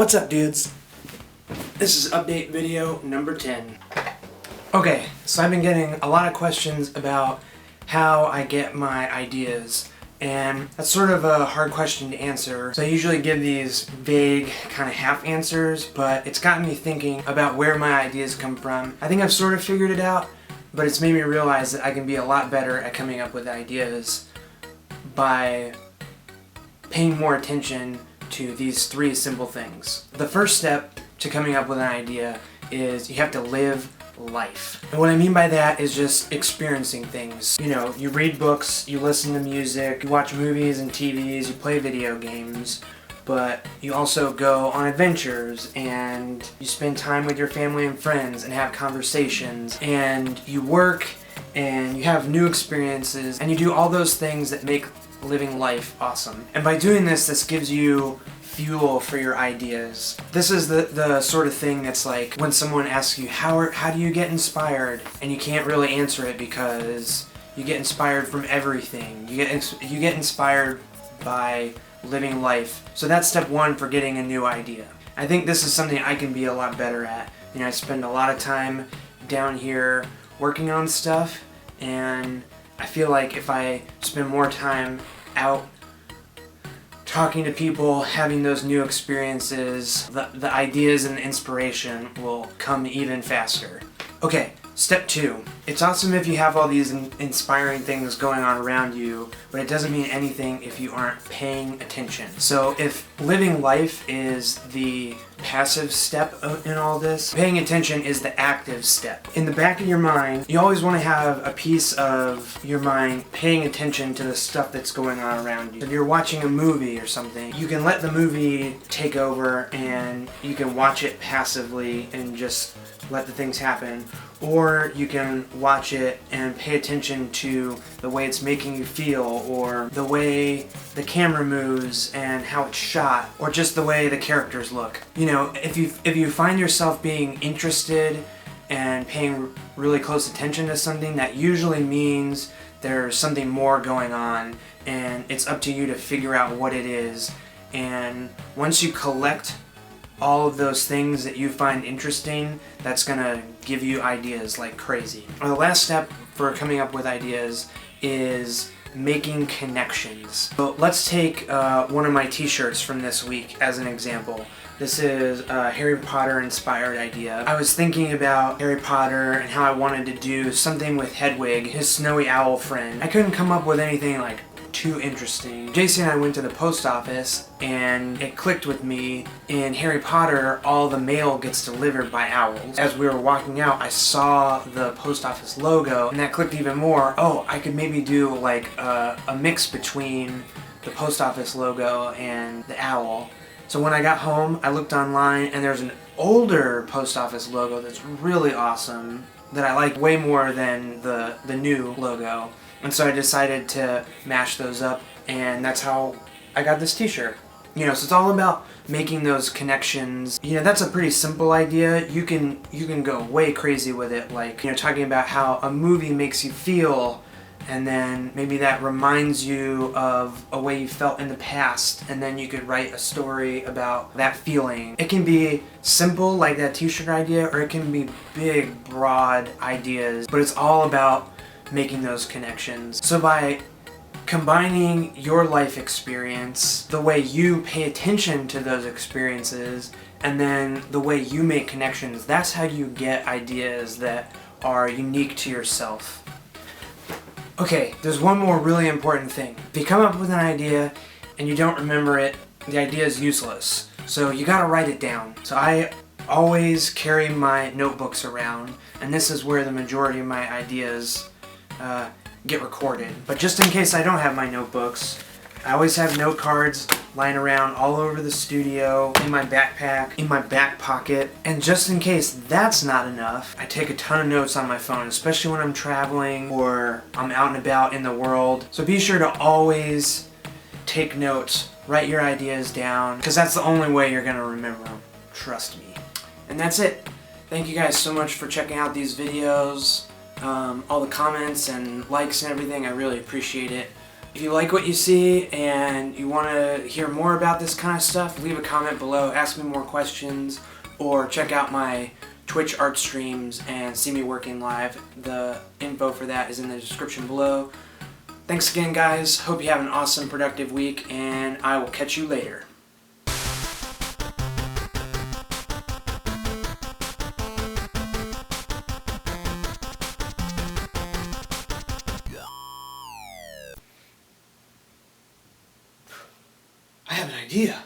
What's up, dudes? This is update video number 10. Okay, so I've been getting a lot of questions about how I get my ideas, and that's sort of a hard question to answer. So I usually give these vague, kind of half answers, but it's gotten me thinking about where my ideas come from. I think I've sort of figured it out, but it's made me realize that I can be a lot better at coming up with ideas by paying more attention to these three simple things. The first step to coming up with an idea is you have to live life. And what I mean by that is just experiencing things. You know, you read books, you listen to music, you watch movies and TVs, you play video games, but you also go on adventures and you spend time with your family and friends and have conversations, and you work and you have new experiences, and you do all those things that make living life awesome. And by doing this, this gives you fuel for your ideas. This is the sort of thing that's like when someone asks you, how do you get inspired? And you can't really answer it because you get inspired from everything. You get inspired by living life. So that's step one for getting a new idea. I think this is something I can be a lot better at. You know, I spend a lot of time down here working on stuff, and I feel like if I spend more time out talking to people, having those new experiences, the ideas and the inspiration will come even faster. Okay, step two. It's awesome if you have all these inspiring things going on around you, but it doesn't mean anything if you aren't paying attention. So if living life is the passive step in all this, paying attention is the active step. In the back of your mind, you always want to have a piece of your mind paying attention to the stuff that's going on around you. If you're watching a movie or something, you can let the movie take over and you can watch it passively and just let the things happen. Or you can watch it and pay attention to the way it's making you feel, or the way the camera moves and how it's shot, or just the way the characters look. You know, if you find yourself being interested and paying really close attention to something, that usually means there's something more going on, and it's up to you to figure out what it is. And once you collect all of those things that you find interesting, that's gonna give you ideas like crazy. The last step for coming up with ideas is making connections. So let's take one of my t-shirts from this week as an example. This is a Harry Potter inspired idea. I was thinking about Harry Potter and how I wanted to do something with Hedwig, his snowy owl friend. I couldn't come up with anything like too interesting. JC and I went to the post office, and it clicked with me. In Harry Potter, all the mail gets delivered by owls. As we were walking out, I saw the post office logo, and that clicked even more. Oh, I could maybe do like a mix between the post office logo and the owl. So when I got home, I looked online, and there's an older post office logo that's really awesome that I like way more than the new logo. And so I decided to mash those up, and that's how I got this t-shirt. You know, so it's all about making those connections. You know, that's a pretty simple idea. You can go way crazy with it, like, you know, talking about how a movie makes you feel, and then maybe that reminds you of a way you felt in the past, and then you could write a story about that feeling. It can be simple, like that t-shirt idea, or it can be big, broad ideas, but it's all about making those connections. So by combining your life experience, the way you pay attention to those experiences, and then the way you make connections, that's how you get ideas that are unique to yourself. Okay, there's one more really important thing. If you come up with an idea and you don't remember it, the idea is useless. So you gotta write it down. So I always carry my notebooks around, and this is where the majority of my ideas get recorded. But just in case I don't have my notebooks, I always have note cards lying around all over the studio, in my backpack, in my back pocket. And just in case that's not enough, I take a ton of notes on my phone, especially when I'm traveling or I'm out and about in the world. So be sure to always take notes, write your ideas down, because that's the only way you're gonna remember them. Trust me. And that's it. Thank you guys so much for checking out these videos. All the comments and likes and everything, I really appreciate it. If you like what you see and you want to hear more about this kind of stuff, leave a comment below, ask me more questions, or check out my Twitch art streams and see me working live. The info for that is in the description below. Thanks again, guys. Hope you have an awesome, productive week, and I will catch you later. I have an idea.